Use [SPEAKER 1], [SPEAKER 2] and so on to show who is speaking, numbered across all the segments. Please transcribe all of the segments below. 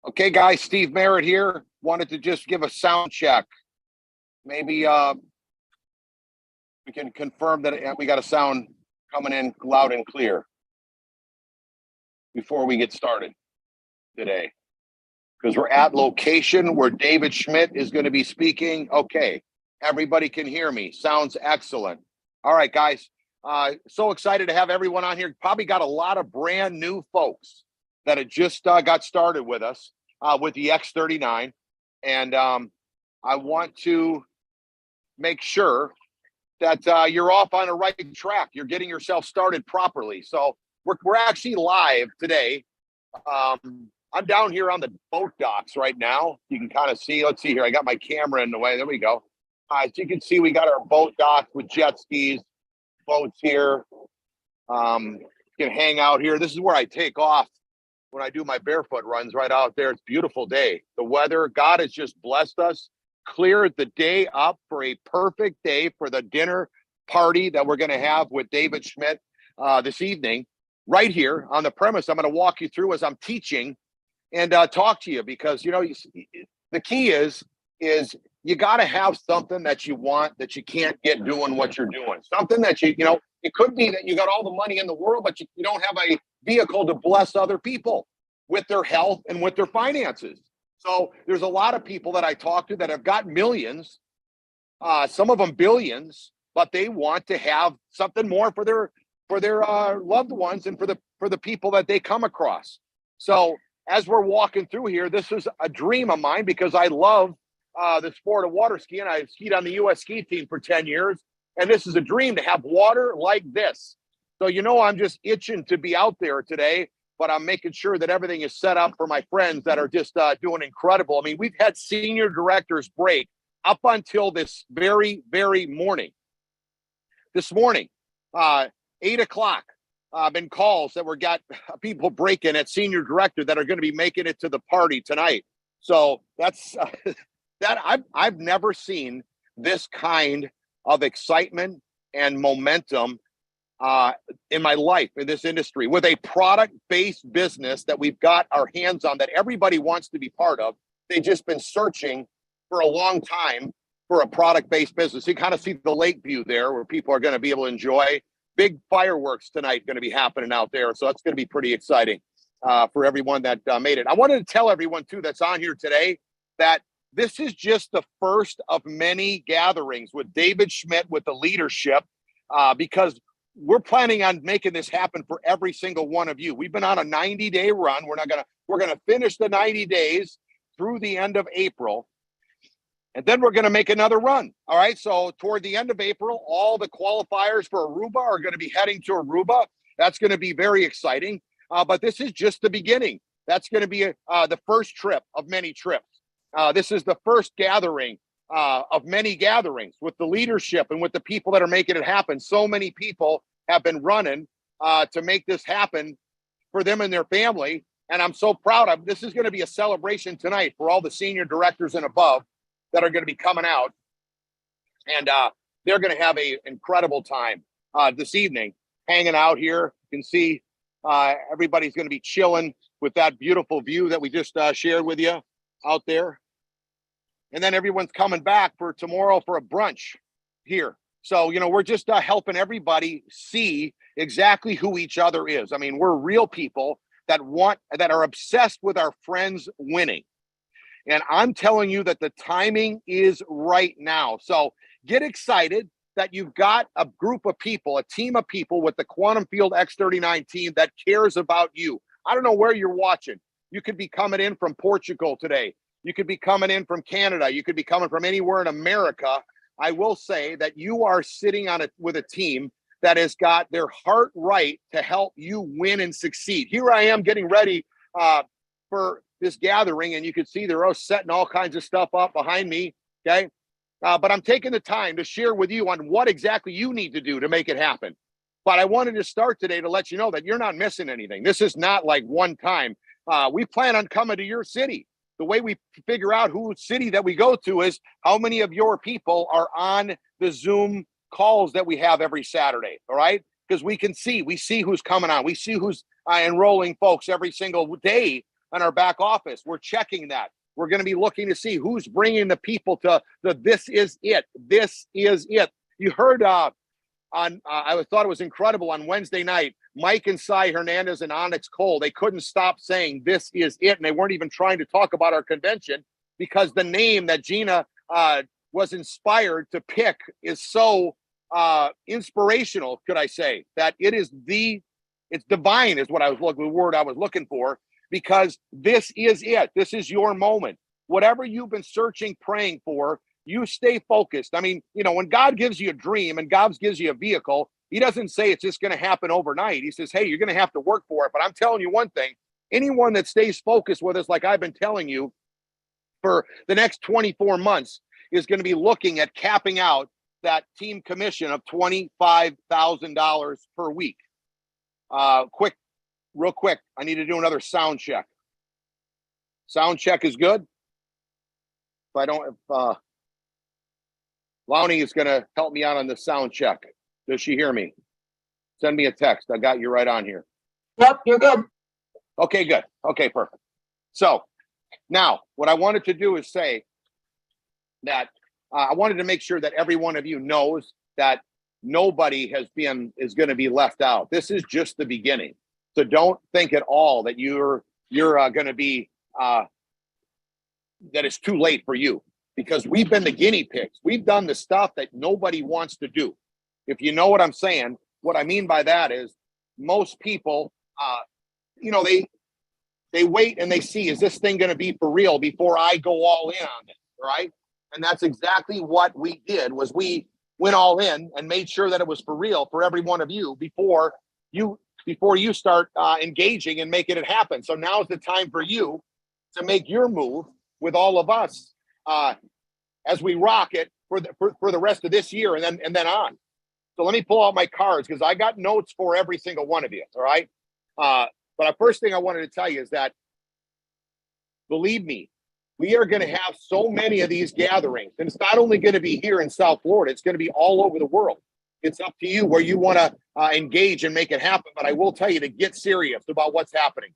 [SPEAKER 1] Okay, guys, Steve Merritt here. Wanted to just give a sound check. Maybe we can confirm that we got a sound coming in loud and clear before we get started today. Because we're at location where David Schmidt is going to be speaking. Okay, everybody can hear me. Sounds excellent. All right, guys. So excited to have everyone on here. Probably got a lot of brand new folks that had just got started with us with the X39. And I want to make sure that you're off on the right track. You're getting yourself started properly. So we're actually live today. I'm down here on the boat docks right now. You can kind of see, let's see here. I got my camera in the way. There we go. As you can see, we got our boat docks with jet skis, boats here. You can hang out here. This is where I take off when I do my barefoot runs right out there. It's a beautiful day. The weather, God has just blessed us, cleared the day up for a perfect day for the dinner party that we're going to have with David Schmidt this evening, right here on the premise. I'm going to walk you through as I'm teaching and talk to you because, you know, the key is you got to have something that you want that you can't get doing what you're doing. Something that you know, it could be that you got all the money in the world, but you don't have a vehicle to bless other people with their health and with their finances. So there's a lot of people that I talk to that have got millions, some of them billions, but they want to have something more for their loved ones and for the people that they come across. So as we're walking through here, this is a dream of mine because I love the sport of water skiing. I skied on the U.S. ski team for 10 years, and this is a dream to have water like this. So, you know, I'm just itching to be out there today, but I'm making sure that everything is set up for my friends that are just doing incredible. I mean, we've had senior directors break up until this very, very morning. This morning, 8 o'clock, been calls that got people breaking at senior director that are going to be making it to the party tonight. So that's that I've never seen this kind of excitement and momentum in my life in this industry with a product-based business that we've got our hands on that everybody wants to be part of. They've just been searching for a long time for a product-based business. You kind of see the lake view there where people are going to be able to enjoy. Big fireworks tonight going to be happening out there. So that's going to be pretty exciting for everyone that made it. I wanted to tell everyone too that's on here today that this is just the first of many gatherings with David Schmidt with the leadership because we're planning on making this happen for every single one of you. We've been on a 90-day run. We're going to finish the 90 days through the end of April. And then we're going to make another run. All right. So toward the end of April, all the qualifiers for Aruba are going to be heading to Aruba. That's going to be very exciting. But this is just the beginning. That's going to be the first trip of many trips. This is the first gathering of many gatherings with the leadership and with the people that are making it happen. So many people have been running to make this happen for them and their family. And I'm so proud of this. Is going to be a celebration tonight for all the senior directors and above that are going to be coming out. And they're going to have an incredible time this evening hanging out here. You can see everybody's going to be chilling with that beautiful view that we just shared with you out there. And then everyone's coming back for tomorrow for a brunch here. So, you know, we're just helping everybody see exactly who each other is. I mean, we're real people that are obsessed with our friends winning. And I'm telling you that the timing is right now. So get excited that you've got a group of people, a team of people with the Quantum Field X39 team that cares about you. I don't know where you're watching. You could be coming in from Portugal today. You could be coming in from Canada. You could be coming from anywhere in America. I will say that you are sitting with a team that has got their heart right to help you win and succeed. Here I am getting ready for this gathering, and you can see they're all setting all kinds of stuff up behind me. Okay. But I'm taking the time to share with you on what exactly you need to do to make it happen. But I wanted to start today to let you know that you're not missing anything. This is not like one time. We plan on coming to your city. The way we figure out whose city that we go to is how many of your people are on the Zoom calls that we have every Saturday. All right. Because we see who's coming on. We see who's enrolling folks every single day on our back office. We're checking that. We're going to be looking to see who's bringing the people to the this is it. This is it. You heard I thought it was incredible on Wednesday night. Mike and Cy Hernandez and Onyx Cole, they couldn't stop saying this is it, and they weren't even trying to talk about our convention because the name that Gina was inspired to pick is so inspirational, could I say, that it's divine is what the word I was looking for, because this is it. This is your moment. Whatever you've been searching, praying for, you stay focused. I mean, when God gives you a dream and God gives you a vehicle, he doesn't say it's just going to happen overnight. He says, hey, you're going to have to work for it. But I'm telling you one thing, anyone that stays focused with us, like I've been telling you for the next 24 months, is going to be looking at capping out that team commission of $25,000 per week. Real quick, I need to do another sound check. Sound check is good. Lowney is going to help me out on the sound check. Does she hear me? Send me a text. I got you right on here.
[SPEAKER 2] Yep, you're good.
[SPEAKER 1] Okay, good. Okay, perfect. So now what I wanted to do is say that I wanted to make sure that every one of you knows that nobody is going to be left out. This is just the beginning. So don't think at all that you're going to be that it's too late for you, because we've been the guinea pigs. We've done the stuff that nobody wants to do. If you know what I'm saying, what I mean by that is most people, they wait and they see, is this thing going to be for real before I go all in on it, right? And that's exactly what we did. Was we went all in and made sure that it was for real for every one of you before you start engaging and making it happen. So now's the time for you to make your move with all of us as we rock it for the rest of this year and then on. So let me pull out my cards, because I got notes for every single one of you. All right. But the first thing I wanted to tell you is that, believe me, we are going to have so many of these gatherings, and it's not only going to be here in South Florida, it's going to be all over the world. It's up to you where you want to engage and make it happen. But I will tell you to get serious about what's happening.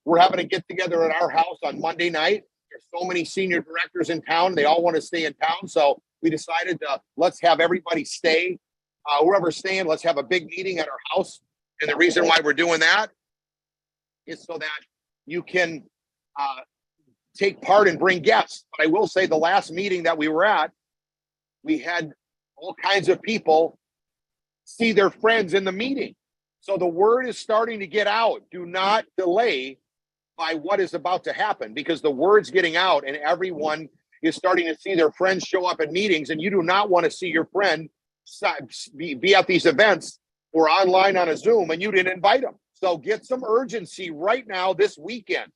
[SPEAKER 1] We're having a get together at our house on Monday night. There's so many senior directors in town. They all want to stay in town. So we decided let's have everybody stay. Whoever's staying, let's have a big meeting at our house. And the reason why we're doing that is so that you can take part and bring guests. But I will say the last meeting that we were at, we had all kinds of people see their friends in the meeting. So the word is starting to get out. Do not delay by what is about to happen, because the word's getting out and everyone is starting to see their friends show up at meetings, and you do not want to see your friend be at these events or online on a Zoom and you didn't invite them. So get some urgency right now this weekend.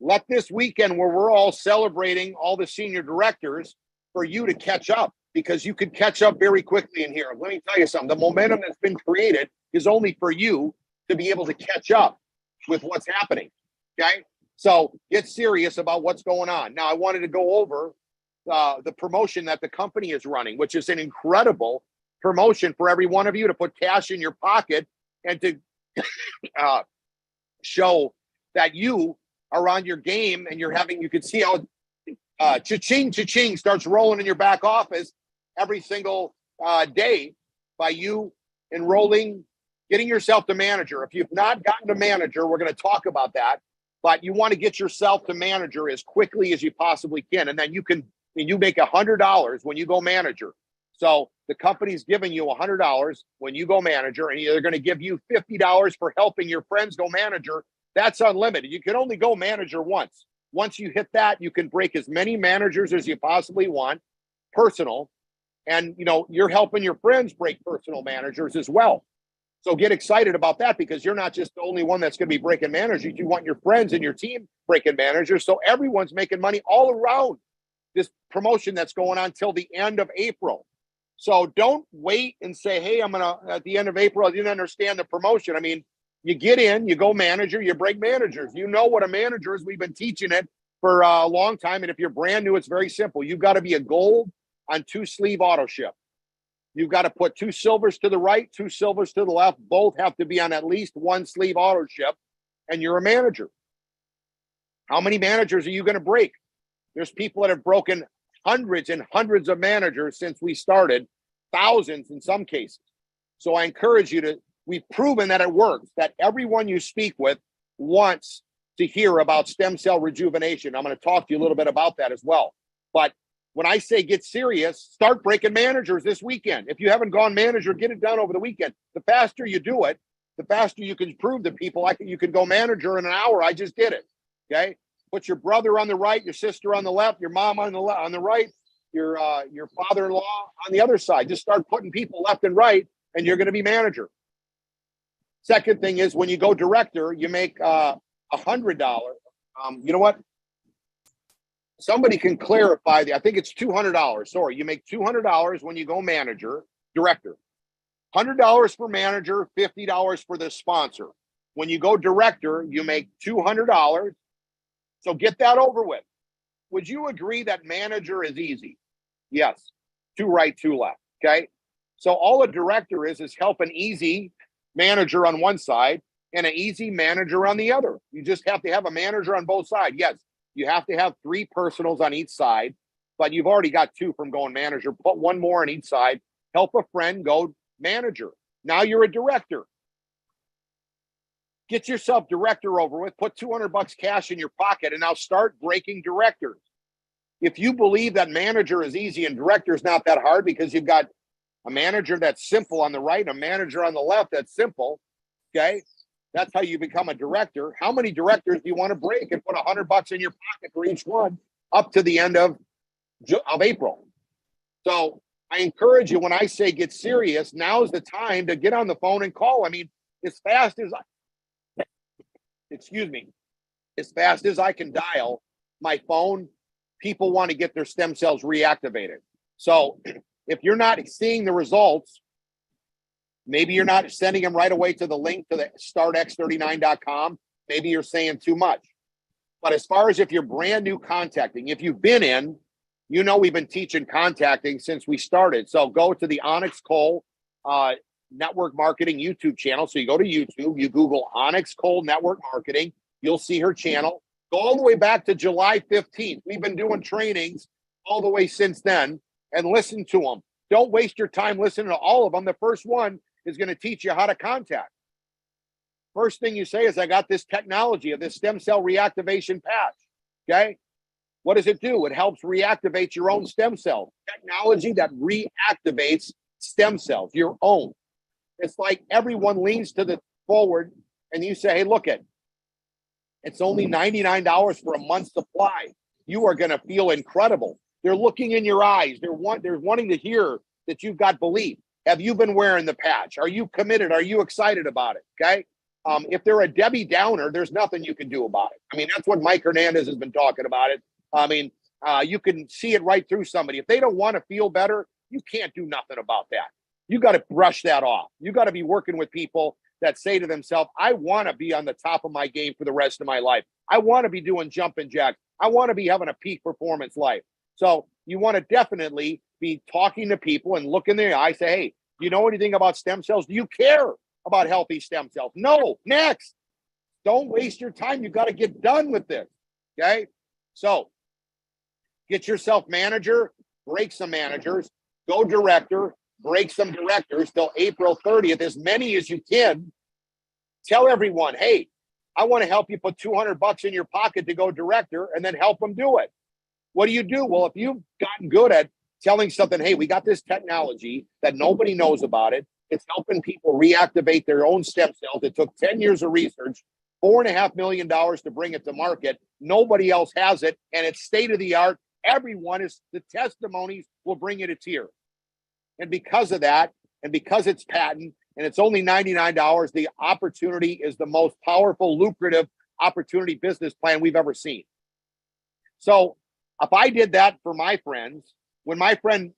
[SPEAKER 1] Let this weekend, where we're all celebrating all the senior directors, for you to catch up, because you could catch up very quickly in here. Let me tell you something. The momentum that's been created is only for you to be able to catch up with what's happening. Okay? So get serious about what's going on. Now, I wanted to go over the promotion that the company is running, which is an incredible promotion for every one of you to put cash in your pocket and to show that you are on your game, and you can see how cha-ching, cha-ching starts rolling in your back office every single day by you enrolling, getting yourself to manager. If you've not gotten to manager, we're going to talk about that, but you want to get yourself to manager as quickly as you possibly can. And then you make $100 when you go manager. So the company's giving you $100 when you go manager, and they're going to give you $50 for helping your friends go manager. That's unlimited. You can only go manager once. Once you hit that, you can break as many managers as you possibly want, personal. And, you're helping your friends break personal managers as well. So get excited about that, because you're not just the only one that's going to be breaking managers. You want your friends and your team breaking managers. So everyone's making money all around this promotion that's going on till the end of April. So don't wait and say, hey, I'm going to, at the end of April, I didn't understand the promotion. I mean, you get in, you go manager, you break managers. You know what a manager is. We've been teaching it for a long time. And if you're brand new, it's very simple. You've got to be a gold on 2-sleeve auto ship. You've got to put 2 silvers to the right, 2 silvers to the left. Both have to be on at least 1 sleeve auto ship, and you're a manager. How many managers are you going to break? There's people that have broken hundreds and hundreds of managers since we started, thousands in some cases. So I encourage you to, we've proven that it works, that everyone you speak with wants to hear about stem cell rejuvenation. I'm going to talk to you a little bit about that as well. But when I say get serious, start breaking managers this weekend. If you haven't gone manager, get it done over the weekend. The faster you do it, the faster you can prove to people you can go manager in an hour. I just did it. Okay. Put your brother on the right, your sister on the left, your mom on the right, your father-in-law on the other side. Just start putting people left and right, and you're going to be manager. Second thing is when you go director, you make $100. You know what? Somebody can clarify. I think it's $200. Sorry, you make $200 when you go manager, director. $100 for manager, $50 for the sponsor. When you go director, you make $200. So get that over with. Would you agree that manager is easy? Yes. Two right, two left. Okay. So all a director is help an easy manager on one side and an easy manager on the other. You just have to have a manager on both sides. Yes, you have to have 3 personals on each side, but you've already got 2 from going manager. Put 1 more on each side. Help a friend go manager. Now you're a director. Get yourself director over with, put $200 cash in your pocket, and now start breaking directors. If you believe that manager is easy and director is not that hard because you've got a manager that's simple on the right, and a manager on the left that's simple, okay? That's how you become a director. How many directors do you want to break and put $100 in your pocket for each one up to the end of April? So I encourage you, when I say get serious, now's the time to get on the phone and call. I mean, as fast as I can dial my phone, people want to get their stem cells reactivated. So if you're not seeing the results, maybe you're not sending them right away to the link to the startx39.com. Maybe you're saying too much. But as far as if you're brand new contacting, if you've been in, you know we've been teaching contacting since we started. So go to the Onyx Cole Network Marketing YouTube channel. So you go to YouTube, you Google Onyx Cole Network Marketing. You'll see her channel. Go all the way back to July 15th. We've been doing trainings all the way since then, and listen to them. Don't waste your time listening to all of them. The first one is going to teach you how to contact. First thing you say is, I got this technology of this stem cell reactivation patch. Okay. What does it do? It helps reactivate your own stem cells. Technology that reactivates stem cells, your own. It's like everyone leans to the forward and you say, hey, look it's only $99 for a month's supply. You are going to feel incredible. They're looking in your eyes. They're wanting to hear that you've got belief. Have you been wearing the patch? Are you committed? Are you excited about it? Okay. If they're a Debbie Downer, there's nothing you can do about it. I mean, that's what Mike Hernandez has been talking about it. I mean, you can see it right through somebody. If they don't want to feel better, you can't do nothing about that. You got to brush that off. You got to be working with people that say to themselves, I want to be on the top of my game for the rest of my life. I want to be doing jumping jacks. I want to be having a peak performance life. So you want to definitely be talking to people and look in their eye, say, hey, do you know anything about stem cells? Do you care about healthy stem cells? No. Next. Don't waste your time. You got to get done with this. Okay. So get yourself manager, break some managers, go director, break some directors till April 30th, as many as you can. Tell everyone, hey, I want to help you put $200 in your pocket to go director, and then help them do it. What do? Well, if you've gotten good at telling something, hey, we got this technology that nobody knows about it. It's helping people reactivate their own stem cells. It took 10 years of research, $4.5 million to bring it to market. Nobody else has it, and it's state of the art. The testimonies will bring you to tears. And because of that, and because it's patent, and it's only $99, the opportunity is the most powerful, lucrative opportunity business plan we've ever seen. So if I did that for my friends, when my friend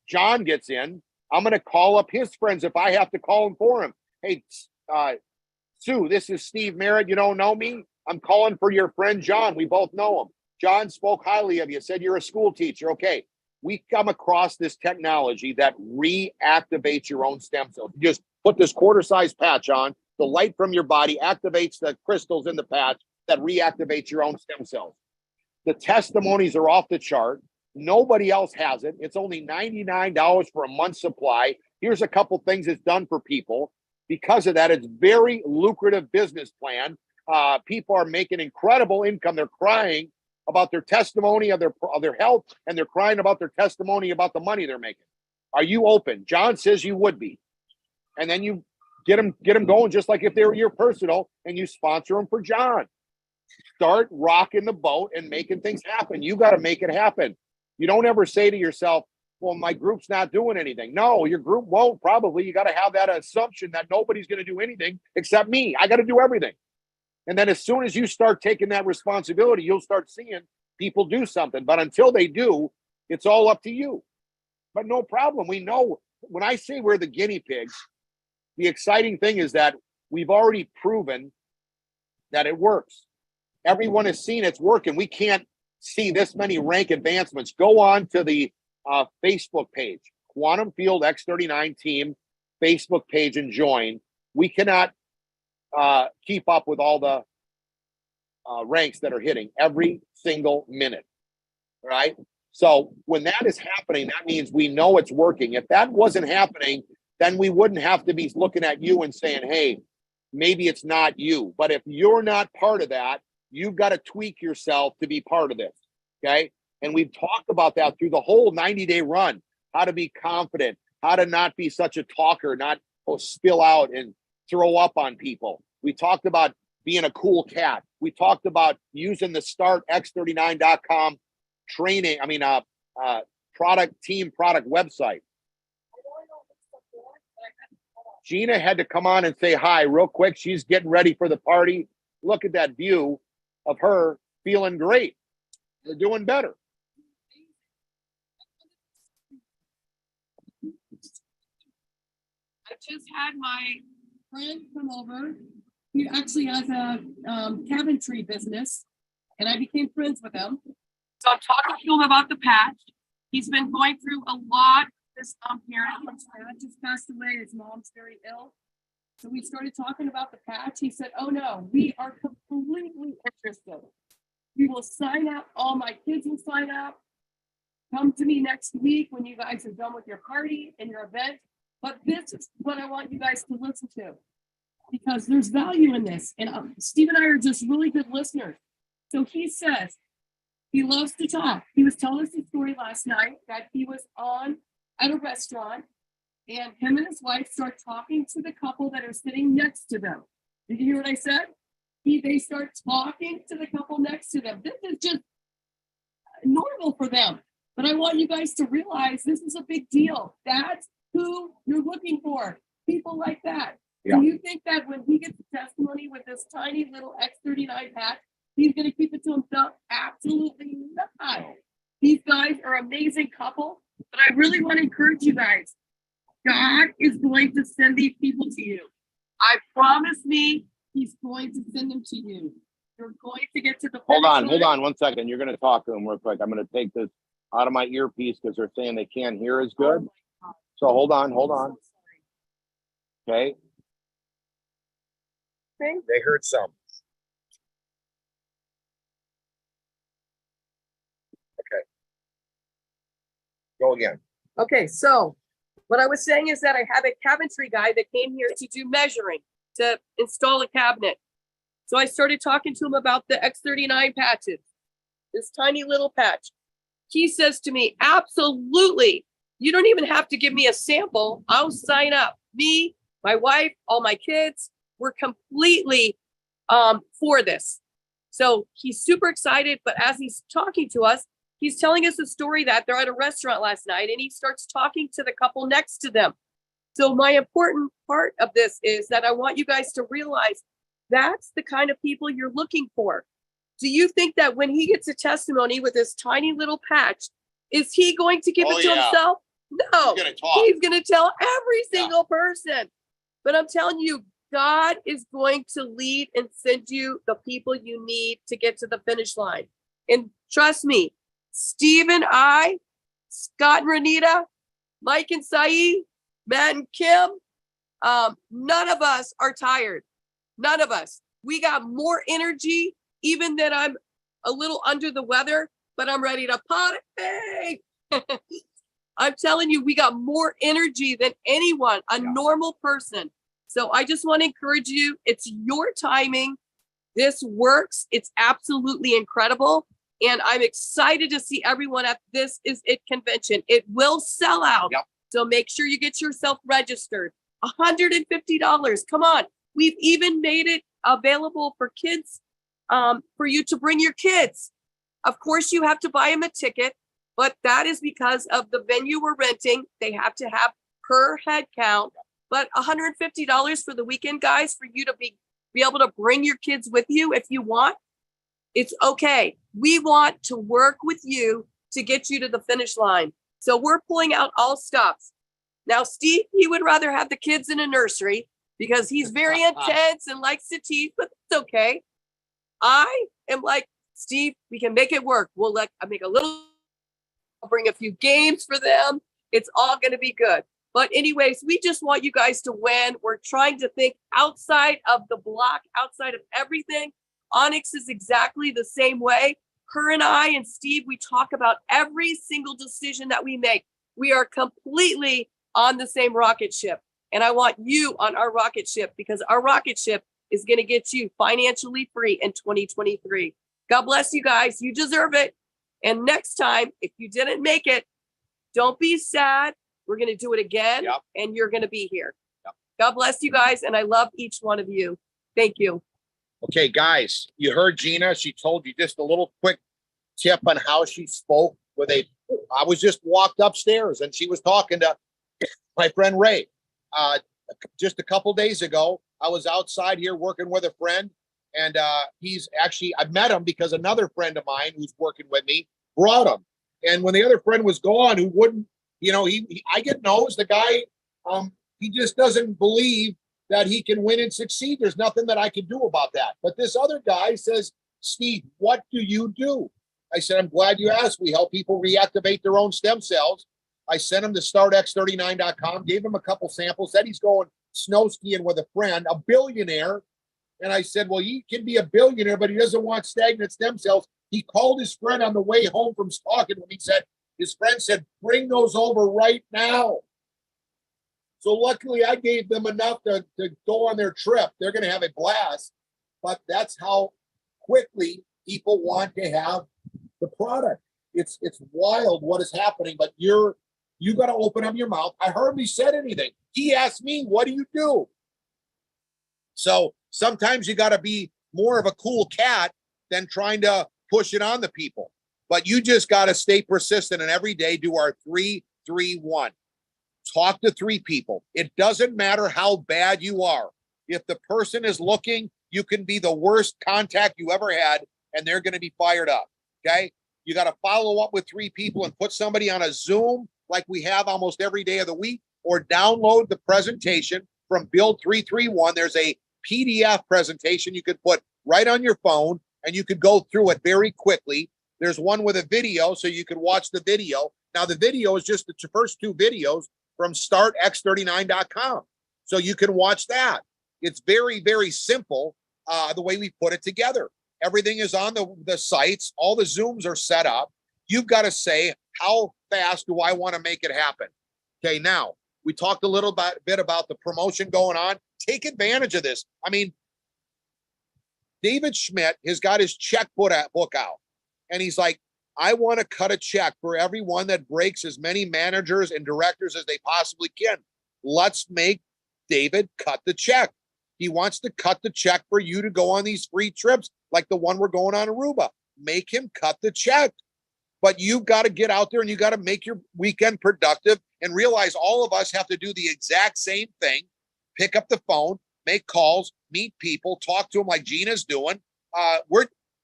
[SPEAKER 1] John gets in, I'm going to call up his friends if I have to call him for him. Hey, Sue, this is Steve Merritt. You don't know me? I'm calling for your friend John. We both know him. John spoke highly of you, said you're a school teacher. Okay. We come across this technology that reactivates your own stem cells. You just put this quarter-size patch on. The light from your body activates the crystals in the patch. that reactivates your own stem cells. The testimonies are off the chart. Nobody else has it. It's only $99 for a month's supply. Here's a couple things it's done for people. Because of that, it's very lucrative business plan. People are making incredible income. They're crying about their testimony of their health, and they're crying about their testimony about the money they're making. Are you open? John says you would be. And then you get them going, just like if they were your personal, and you sponsor them for John. Start rocking the boat and making things happen. You got to make it happen. You don't ever say to yourself, well, my group's not doing anything. No, your group won't probably. You got to have that assumption that nobody's going to do anything except me. I got to do everything. And then as soon as you start taking that responsibility, you'll start seeing people do something. But until they do, it's all up to you. But no problem. We know when I say we're the guinea pigs, the exciting thing is that we've already proven that it works. Everyone has seen it's working. We can't see this many rank advancements. Go on to the Facebook page, Quantum Field X39 team Facebook page, and join. We cannot keep up with all the ranks that are hitting every single minute, right? So when that is happening, that means we know it's working. If that wasn't happening, then we wouldn't have to be looking at you and saying, hey, maybe it's not you. But if you're not part of that, you've got to tweak yourself to be part of this, okay? And we've talked about that through the whole 90-day run, how to be confident, how to not be such a talker, not spill out and throw up on people. We talked about being a cool cat. We talked about using the startx39.com training, product website. Gina had to come on and say hi real quick. She's getting ready for the party. Look at that view of her feeling great. They're doing better.
[SPEAKER 2] I just had my friend come over. He actually has a cabinetry business, and I became friends with him. So I'm talking to him about the patch. He's been going through a lot. This parent, his dad just passed away. His mom's very ill. So we started talking about the patch. He said, oh no, we are completely interested. We will sign up. All my kids will sign up. Come to me next week when you guys are done with your party and your event. But this is what I want you guys to listen to, because there's value in this. And Steve and I are just really good listeners. So he says he loves to talk. He was telling us a story last night that he was at a restaurant, and him and his wife start talking to the couple that are sitting next to them. Did you hear what I said? They start talking to the couple next to them. This is just normal for them. But I want you guys to realize this is a big deal. That's who you're looking for. People like that. Yeah. Do you think that when he gets a testimony with this tiny little X39 patch, he's going to keep it to himself? Absolutely not. These guys are an amazing couple. But I really want to encourage you guys. God is going to send these people to you. I promise me, he's going to send them to you. You're going to get to the
[SPEAKER 1] Hold on 1 second. You're going to talk to them real quick. I'm going to take this out of my earpiece because they're saying they can't hear as good. So hold on. Okay. They heard some. Okay. Go again.
[SPEAKER 2] Okay, so what I was saying is that I have a cabinetry guy that came here to do measuring, to install a cabinet. So I started talking to him about the X39 patches, this tiny little patch. He says to me, absolutely. You don't even have to give me a sample. I'll sign up. Me, my wife, all my kids, we're completely for this. So he's super excited, but as he's talking to us, he's telling us a story that they're at a restaurant last night, and he starts talking to the couple next to them. So my important part of this is that I want you guys to realize that's the kind of people you're looking for. Do you think that when he gets a testimony with this tiny little patch, is he going to give it to himself? No, he's going to tell every single person. But I'm telling you, God is going to lead and send you the people you need to get to the finish line. And trust me, Steve and I, Scott and Renita, Mike and Saeed, Matt and Kim, none of us are tired. None of us. We got more energy even that I'm a little under the weather, but I'm ready to party. I'm telling you, we got more energy than anyone, a normal person. So I just want to encourage you. It's your timing. This works. It's absolutely incredible. And I'm excited to see everyone at This Is It convention. It will sell out.
[SPEAKER 1] Yep.
[SPEAKER 2] So make sure you get yourself registered. $150. Come on. We've even made it available for kids, for you to bring your kids. Of course, you have to buy them a ticket, but that is because of the venue we're renting. They have to have per head count, but $150 for the weekend, guys, for you to be able to bring your kids with you if you want. It's okay. We want to work with you to get you to the finish line. So we're pulling out all stops. Now, Steve, he would rather have the kids in a nursery because he's very intense and likes to teach, but it's okay. I am like, Steve, we can make it work. I make a little, I'll bring a few games for them. It's all going to be good. But anyways, we just want you guys to win. We're trying to think outside of the block, outside of everything. Onyx is exactly the same way. Her and I and Steve, we talk about every single decision that we make. We are completely on the same rocket ship. And I want you on our rocket ship because our rocket ship is going to get you financially free in 2023. God bless you guys. You deserve it. And next time, if you didn't make it, don't be sad. We're going to do it again.
[SPEAKER 1] Yep.
[SPEAKER 2] And you're going to be here.
[SPEAKER 1] Yep.
[SPEAKER 2] God bless you guys. And I love each one of you. Thank you.
[SPEAKER 1] Okay, guys, you heard Gina. She told you just a little quick tip on how she spoke I was just walked upstairs and she was talking to my friend Ray. Just a couple days ago, I was outside here working with a friend, and he's actually, I met him because another friend of mine who's working with me brought him. And when the other friend was gone, who wouldn't, I get knows the guy, he just doesn't believe that he can win and succeed. There's nothing that I can do about that. But this other guy says, Steve, what do you do? I said, I'm glad you asked. We help people reactivate their own stem cells. I sent him to startx39.com, gave him a couple samples, said he's going snow skiing with a friend, a billionaire. And I said, well, he can be a billionaire, but he doesn't want stagnant stem cells. He called his friend on the way home from stalking when his friend said, bring those over right now. So luckily I gave them enough to go on their trip. They're going to have a blast, but that's how quickly people want to have the product. It's wild what is happening, but you got to open up your mouth. I hardly said anything. He asked me, what do you do? So sometimes you got to be more of a cool cat than trying to push it on the people. But you just got to stay persistent and every day do our 3-3-1. Talk to 3 people. It doesn't matter how bad you are. If the person is looking, you can be the worst contact you ever had, and they're going to be fired up. Okay? You got to follow up with 3 people and put somebody on a Zoom like we have almost every day of the week, or download the presentation from Build 331. There's a PDF presentation you could put right on your phone, and you could go through it very quickly. There's one with a video, so you could watch the video. Now, the video is just the first 2 videos from startx39.com. So you can watch that. It's very, very simple the way we put it together. Everything is on the sites. All the Zooms are set up. You've got to say, how fast do I want to make it happen? Okay, now, we talked a little bit about the promotion going on. Take advantage of this. I mean, David Schmidt has got his checkbook out. And he's like, I want to cut a check for everyone that breaks as many managers and directors as they possibly can. Let's make David cut the check. He wants to cut the check for you to go on these free trips like the one we're going on Aruba. Make him cut the check. But you've got to get out there and you got to make your weekend productive and realize all of us have to do the exact same thing. Pick up the phone, make calls, meet people, talk to them like Gina's doing.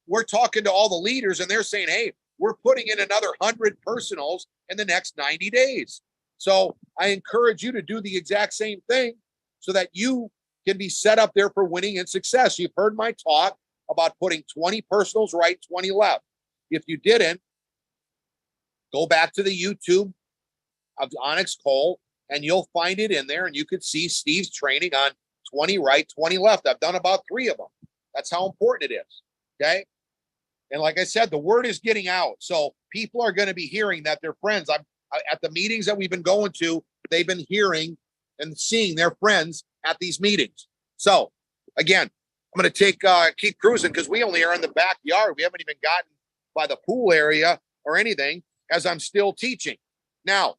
[SPEAKER 1] We're talking to all the leaders and they're saying, hey, we're putting in another 100 personals in the next 90 days. So I encourage you to do the exact same thing so that you can be set up there for winning and success. You've heard my talk about putting 20 personals right, 20 left. If you didn't, go back to the YouTube of Onyx Cole and you'll find it in there and you could see Steve's training on 20 right, 20 left. I've done about 3 of them. That's how important it is. Okay. And like I said, the word is getting out. So people are going to be hearing that their friends, at the meetings that we've been going to, they've been hearing and seeing their friends at these meetings. So again, I'm going to keep cruising because we only are in the backyard. We haven't even gotten by the pool area or anything as I'm still teaching. Now,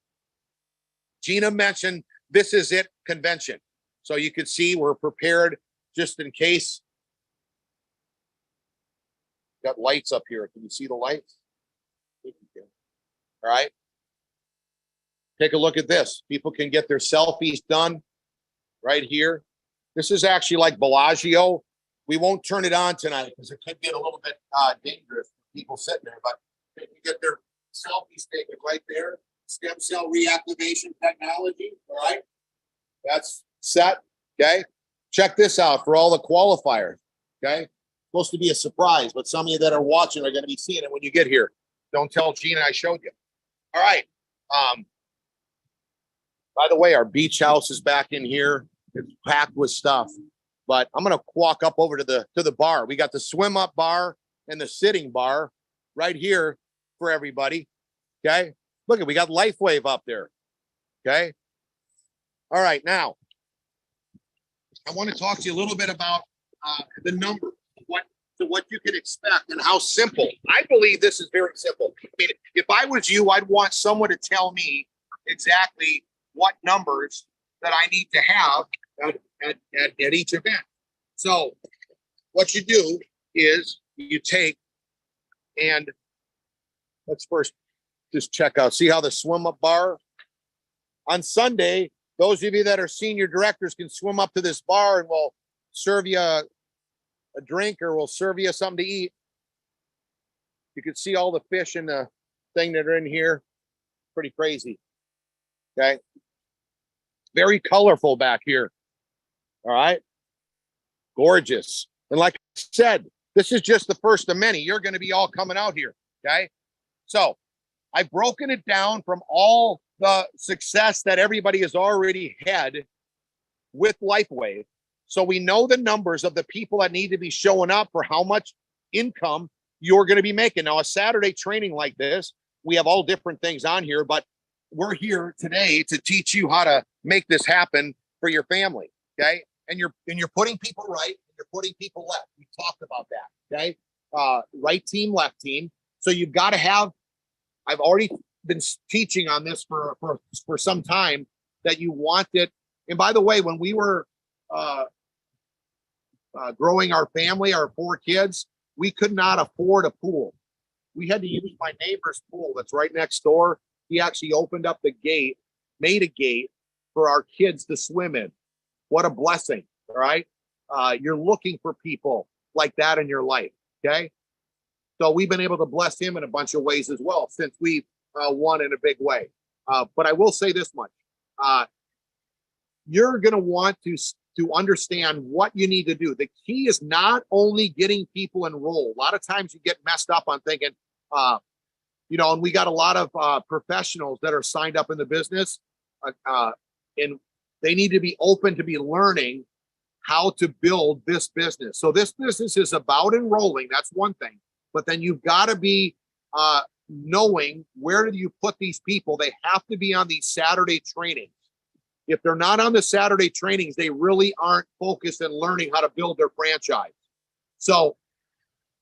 [SPEAKER 1] Gina mentioned this is it convention. So you can see we're prepared just in case. Got lights up here. Can you see the lights? All right. Take a look at this. People can get their selfies done right here. This is actually like Bellagio. We won't turn it on tonight because it could get a little bit dangerous for people sitting there, but they can get their selfies taken right there. Stem cell reactivation technology. All right. That's set. Okay. Check this out for all the qualifiers. Okay. Supposed to be a surprise, but some of you that are watching are going to be seeing it when you get here. Don't tell Gina I showed you. All right. By the way, our beach house is back in here. It's packed with stuff. But I'm gonna walk up over to the bar. We got the swim up bar and the sitting bar right here for everybody. Okay. Look at, we got LifeWave up there. Okay. All right. Now, I want to talk to you a little bit about the number, what you can expect and how simple. I believe this is very simple. I mean, if I was you, I'd want someone to tell me exactly what numbers that I need to have at each event. So what you do is you take and let's first just check out, see how the swim up bar on Sunday, those of you that are senior directors can swim up to this bar and we'll serve you a drink or we'll serve you something to eat. You can see all the fish in the thing that are in here. Pretty crazy. Okay. Very colorful back here. All right. Gorgeous. And like I said, this is just the first of many. You're going to be all coming out here. Okay. So I've broken it down from all the success that everybody has already had with LifeWave. So we know the numbers of the people that need to be showing up for how much income you're going to be making. Now, a Saturday training like this, we have all different things on here, but we're here today to teach you how to make this happen for your family. Okay. And you're putting people right, and you're putting people left. We talked about that. Okay. Right team, left team. So you've got to have, I've already been teaching on this for some time, that you want it. And by the way, when we were growing our family, our 4 kids, we could not afford a pool. We had to use my neighbor's pool that's right next door. He actually opened up the gate, made a gate for our kids to swim in. What a blessing. All right. You're looking for people like that in your life. Okay. So we've been able to bless him in a bunch of ways as well, since we won in a big way. But I will say this much. You're going to want to understand what you need to do. The key is not only getting people enrolled. A lot of times you get messed up on thinking, and we got a lot of professionals that are signed up in the business, and they need to be open to be learning how to build this business. So this business is about enrolling. That's one thing. But then you've got to be knowing where do you put these people. They have to be on these Saturday trainings. If they're not on the Saturday trainings, they really aren't focused in learning how to build their franchise. So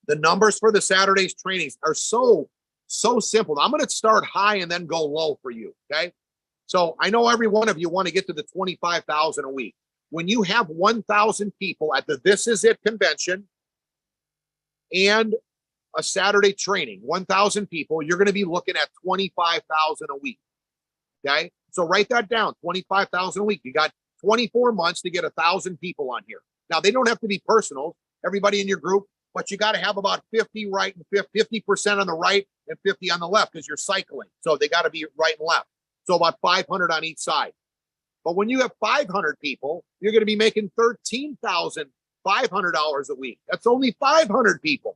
[SPEAKER 1] the numbers for the Saturday's trainings are so simple. I'm going to start high and then go low for you. Okay. So I know every one of you want to get to the 25,000 a week. When you have 1,000 people at the This Is It convention and a Saturday training, 1,000 people, you're going to be looking at 25,000 a week. Okay. So write that down, 25,000 a week. You got 24 months to get 1,000 people on here. Now they don't have to be personal, everybody in your group, but you got to have about 50 right and 50% on the right and 50 on the left because you're cycling. So they got to be right and left. So about 500 on each side. But when you have 500 people, you're going to be making $13,500 a week. That's only 500 people.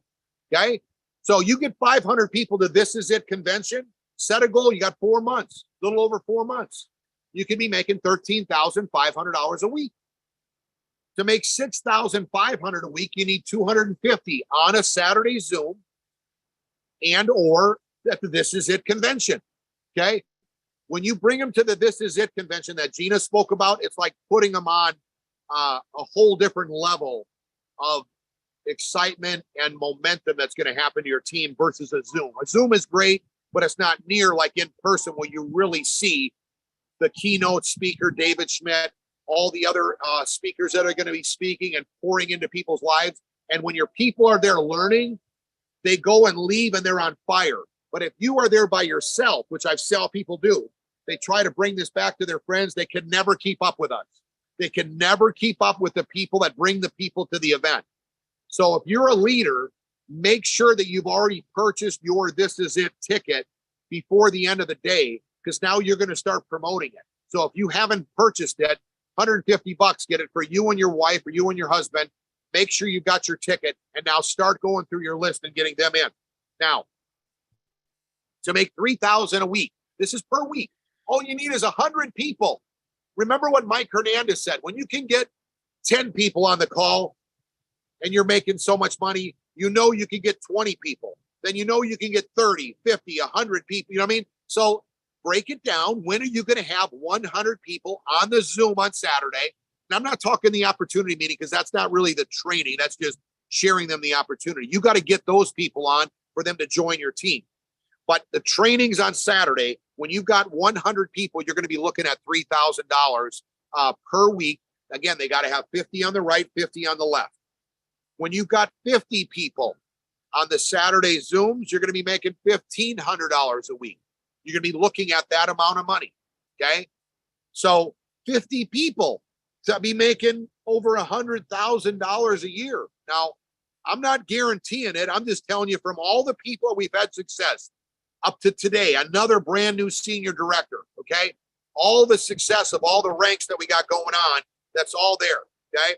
[SPEAKER 1] Okay. So you get 500 people to This Is It convention, set a goal. You got 4 months, a little over 4 months. You can be making $13,500 a week. To make 6,500 a week, you need 250 on a Saturday Zoom and or at the This Is It convention. Okay. When you bring them to the This Is It convention that Gina spoke about, it's like putting them on a whole different level of excitement and momentum that's going to happen to your team versus a Zoom. A Zoom is great, but it's not near like in person where you really see the keynote speaker, David Schmidt, all the other speakers that are going to be speaking and pouring into people's lives. And when your people are there learning, they go and leave and they're on fire. But if you are there by yourself, which I've saw people do, they try to bring this back to their friends. They can never keep up with us. They can never keep up with the people that bring the people to the event. So if you're a leader, make sure that you've already purchased your This Is It ticket before the end of the day, because now you're going to start promoting it. So if you haven't purchased it, $150, get it for you and your wife or you and your husband. Make sure you've got your ticket and now start going through your list and getting them in. Now, to make $3,000 a week, this is per week. All you need is 100 people. Remember what Mike Hernandez said, when you can get 10 people on the call and you're making so much money, you know you can get 20 people. Then you know you can get 30, 50, 100 people. You know what I mean? So break it down. When are you going to have 100 people on the Zoom on Saturday? And I'm not talking the opportunity meeting because that's not really the training. That's just sharing them the opportunity. You got to get those people on for them to join your team. But the trainings on Saturday, when you've got 100 people, you're going to be looking at $3,000 per week. Again, they got to have 50 on the right, 50 on the left. When you've got 50 people on the Saturday Zooms, you're going to be making $1,500 a week. You're going to be looking at that amount of money. Okay. So 50 people to be making over $100,000 a year. Now, I'm not guaranteeing it. I'm just telling you from all the people we've had success up to today, another brand new senior director. Okay. All the success of all the ranks that we got going on, that's all there. Okay.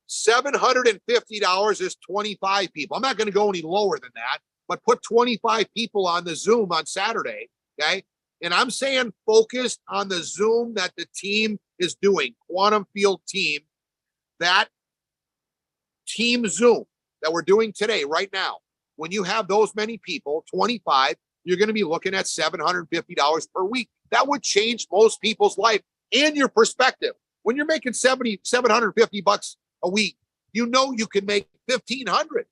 [SPEAKER 1] $750 is 25 people. I'm not going to go any lower than that, but put 25 people on the Zoom on Saturday. Okay. And I'm saying focused on the Zoom that the team is doing, Quantum Field team, that team Zoom that we're doing today, right now. When you have those many people, 25, you're going to be looking at $750 per week. That would change most people's life and your perspective. When you're making $750 a week, you know you can make $1,500.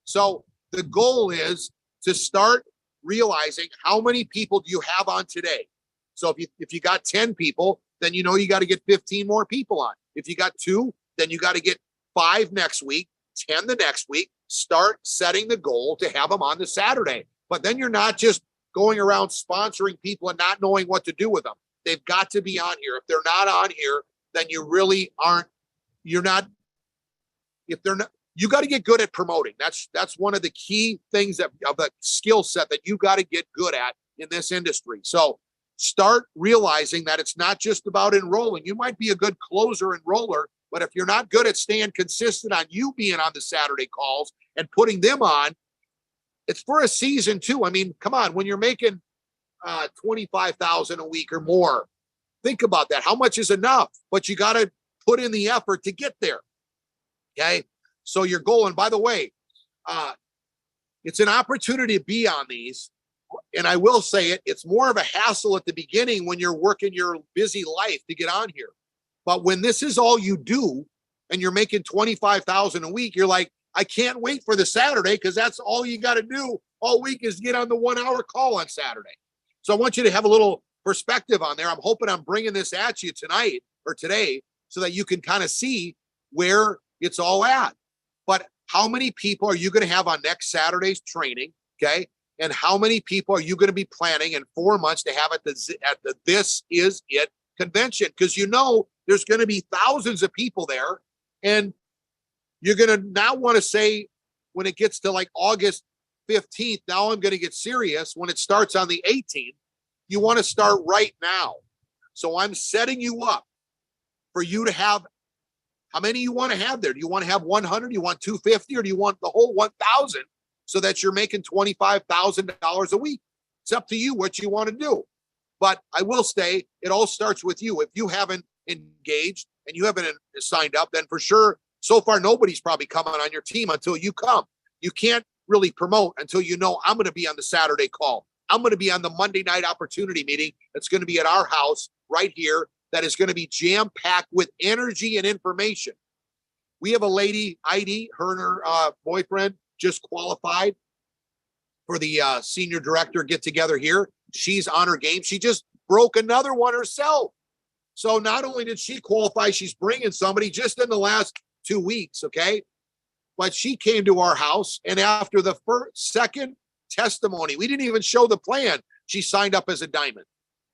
[SPEAKER 1] So the goal is to start realizing how many people do you have on today. So if you got 10 people, then you know you got to get 15 more people on. If you got 2, then you got to get 5 next week, 10 the next week. Start setting the goal to have them on the Saturday. But then you're not just going around sponsoring people and not knowing what to do with them. They've got to be on here. If they're not on here, then you really aren't, you're not, if they're not, you got to get good at promoting. That's one of the key things of the skill set that you got to get good at in this industry. So start realizing that it's not just about enrolling. You might be a good closer enroller, but if you're not good at staying consistent on you being on the Saturday calls and putting them on, it's for a season too. I mean, come on, when you're making $25,000 a week or more, think about that. How much is enough? But you got to put in the effort to get there. Okay. So your goal, and by the way, it's an opportunity to be on these. And I will say it, it's more of a hassle at the beginning when you're working your busy life to get on here. But when this is all you do and you're making $25,000 a week, you're like, I can't wait for the Saturday because that's all you got to do all week is get on the 1-hour call on Saturday. So I want you to have a little perspective on there. I'm hoping I'm bringing this at you tonight or today so that you can kind of see where it's all at. But how many people are you going to have on next Saturday's training? Okay. And how many people are you going to be planning in 4 months to have at the This Is It convention? Because you know there's going to be thousands of people there, and you're going to now want to say when it gets to like August 15th, now I'm going to get serious. When it starts on the 18th, you want to start right now. So I'm setting you up for you to have how many you want to have there. Do you want to have 100? Do you want 250? Or do you want the whole 1,000 so that you're making $25,000 a week? It's up to you what you want to do. But I will say it all starts with you. If you haven't engaged, and you haven't signed up, then for sure, so far, nobody's probably coming on your team until you come. You can't really promote until you know I'm going to be on the Saturday call. I'm going to be on the Monday night opportunity meeting that's going to be at our house right here that is going to be jam-packed with energy and information. We have a lady, Heidi, her and her boyfriend just qualified for the senior director get-together here. She's on her game. She just broke another one herself. So not only did she qualify, she's bringing somebody just in the last 2 weeks, okay? But she came to our house, and after the second testimony, we didn't even show the plan, she signed up as a diamond.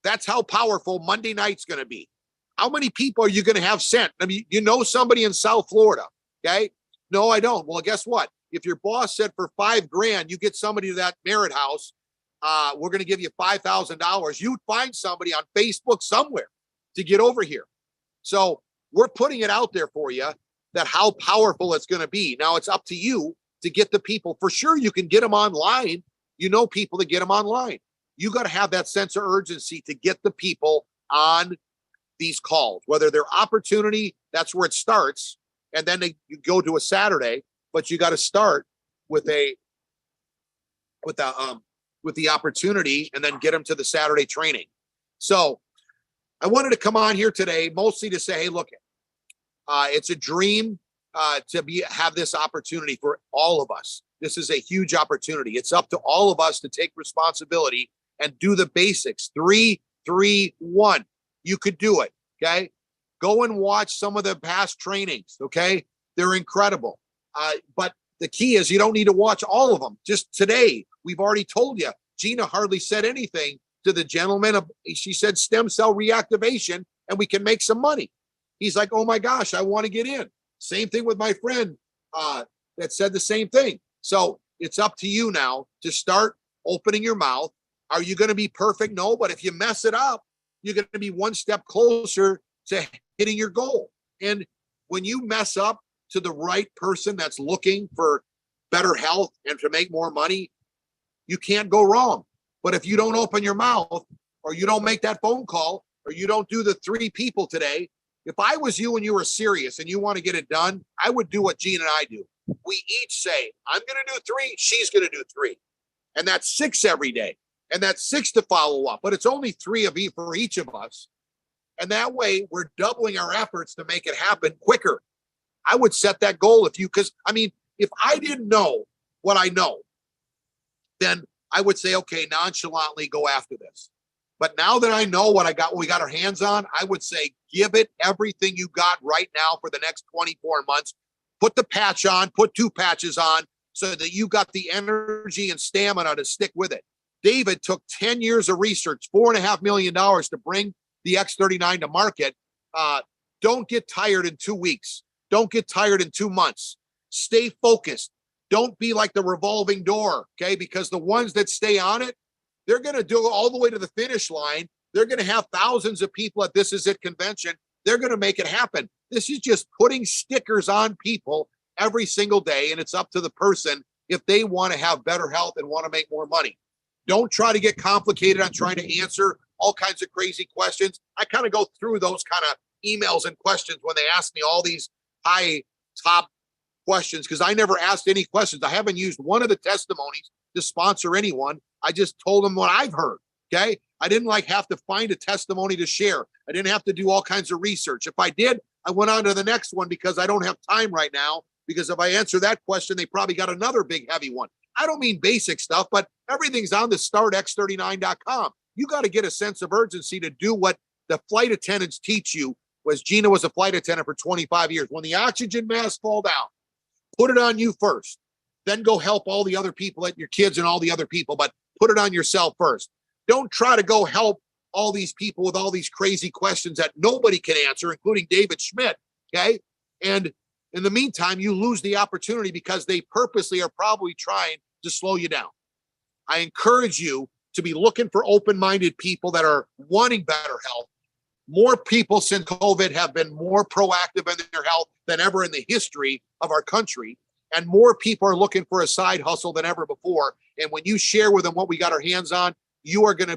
[SPEAKER 1] That's how powerful Monday night's going to be. How many people are you going to have sent? I mean, you know somebody in South Florida, okay? No, I don't. Well, guess what? If your boss said for $5,000, you get somebody to that Merritt house, we're going to give you $5,000. You'd find somebody on Facebook somewhere to get over here. So we're putting it out there for you that how powerful it's going to be. Now it's up to you to get the people. For sure, you can get them online. You know people to get them online. You got to have that sense of urgency to get the people on these calls, whether they're opportunity, that's where it starts. And then you go to a Saturday, but you got to start with the opportunity and then get them to the Saturday training. So I wanted to come on here today mostly to say, hey, look, it's a dream to have this opportunity for all of us. This is a huge opportunity. It's up to all of us to take responsibility and do the basics. 3, 3, 1. You could do it. Okay. Go and watch some of the past trainings. Okay. They're incredible. But the key is you don't need to watch all of them. Just today, we've already told you, Gina hardly said anything to the gentleman. She said stem cell reactivation and we can make some money. He's like, oh my gosh, I want to get in. Same thing with my friend that said the same thing. So it's up to you now to start opening your mouth. Are you going to be perfect? No, but if you mess it up, you're going to be one step closer to hitting your goal. And when you mess up to the right person that's looking for better health and to make more money, you can't go wrong. But if you don't open your mouth or you don't make that phone call or you don't do the 3 people today, if I was you and you were serious and you want to get it done, I would do what Gene and I do. We each say, I'm going to do 3, she's going to do 3. And that's 6 every day. And that's 6 to follow up, but it's only 3 of each for each of us. And that way we're doubling our efforts to make it happen quicker. I would set that goal because if I didn't know what I know, then I would say, okay, nonchalantly go after this. But now that I know what we got our hands on, I would say, give it everything you got right now for the next 24 months. Put the patch on, put 2 patches on so that you got the energy and stamina to stick with it. David took 10 years of research, $4.5 million to bring the X39 to market. Don't get tired in 2 weeks. Don't get tired in 2 months. Stay focused. Don't be like the revolving door, okay? Because the ones that stay on it, they're going to do all the way to the finish line. They're going to have thousands of people at This Is It convention. They're going to make it happen. This is just putting stickers on people every single day, and it's up to the person if they want to have better health and want to make more money. Don't try to get complicated on trying to answer all kinds of crazy questions. I kind of go through those kind of emails and questions when they ask me all these high top questions because I never asked any questions. I haven't used one of the testimonies to sponsor anyone. I just told them what I've heard. Okay. I didn't have to find a testimony to share. I didn't have to do all kinds of research. If I did, I went on to the next one because I don't have time right now. Because if I answer that question, they probably got another big heavy one. I don't mean basic stuff, but everything's on the startx39.com. You got to get a sense of urgency to do what the flight attendants teach you. Gina was a flight attendant for 25 years. When the oxygen masks fall down, put it on you first. Then go help all the other people, your kids and all the other people, but put it on yourself first. Don't try to go help all these people with all these crazy questions that nobody can answer, including David Schmidt, okay? And in the meantime, you lose the opportunity because they purposely are probably trying to slow you down. I encourage you to be looking for open-minded people that are wanting better health. More people since COVID have been more proactive in their health than ever in the history of our country. And more people are looking for a side hustle than ever before. And when you share with them what we got our hands on, they're going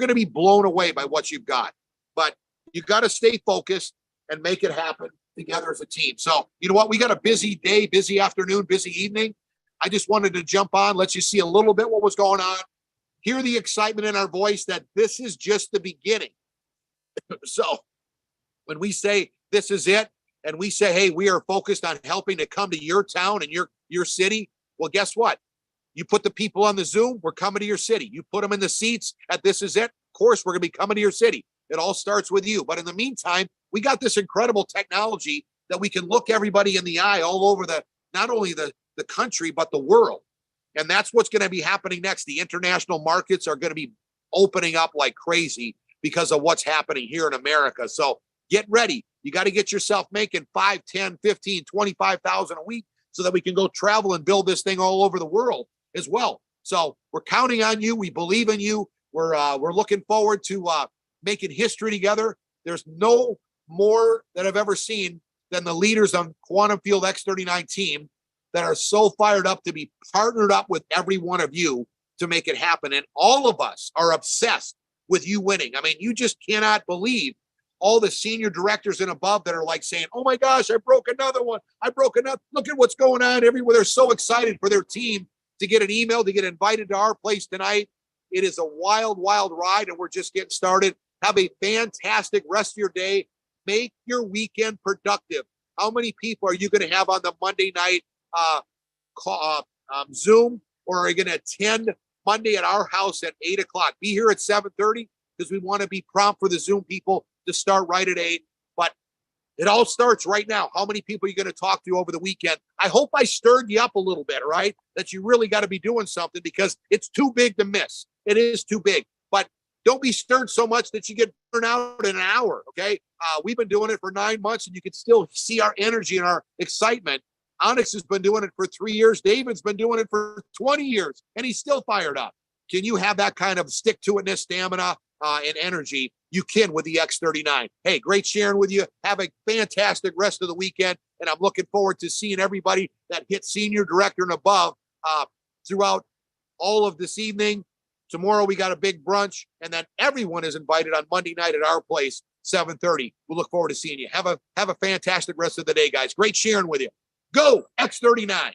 [SPEAKER 1] to be blown away by what you've got. But you got to stay focused and make it happen together as a team. So, you know what? We got a busy day, busy afternoon, busy evening. I just wanted to jump on, let you see a little bit what was going on, hear the excitement in our voice that this is just the beginning. So when we say this is it, and we say, hey, we are focused on helping to come to your town and your city, well, guess what? You put the people on the Zoom, we're coming to your city. You put them in the seats at This Is It, of course, we're going to be coming to your city. It all starts with you. But in the meantime, we got this incredible technology that we can look everybody in the eye all over not only the country, but the world. And that's what's going to be happening next. The international markets are going to be opening up like crazy because of what's happening here in America. So get ready. You got to get yourself making 5, 10, 15, 25,000 a week so that we can go travel and build this thing all over the world as well. So we're counting on you. We believe in you. We're looking forward to making history together. There's no more that I've ever seen than the leaders on Quantum Field X39 team that are so fired up to be partnered up with every one of you to make it happen. And all of us are obsessed with you winning. I mean, you just cannot believe all the senior directors and above that are like saying, oh my gosh, I broke another one. I broke another. Look at what's going on everywhere. They're so excited for their team to get an email, to get invited to our place tonight. It is a wild, wild ride, and we're just getting started. Have a fantastic rest of your day. Make your weekend productive. How many people are you going to have on the Monday night Zoom, or are you going to attend Monday at our house at 8 o'clock? Be here at 7:30 because we want to be prompt for the Zoom people to start right at 8. But it all starts right now. How many people are you going to talk to over the weekend? I hope I stirred you up a little bit, right? That you really got to be doing something because it's too big to miss. It is too big. But don't be stirred so much that you get burned out in an hour, okay? We've been doing it for 9 months, and you can still see our energy and our excitement. Onyx has been doing it for 3 years. David's been doing it for 20 years, and he's still fired up. Can you have that kind of stick-to-itness, stamina, and energy? You can with the X39. Hey, great sharing with you. Have a fantastic rest of the weekend, and I'm looking forward to seeing everybody that hit senior director and above throughout all of this evening. Tomorrow we got a big brunch, and then everyone is invited on Monday night at our place, 7:30. We look forward to seeing you. Have a fantastic rest of the day, guys. Great sharing with you. Go X39.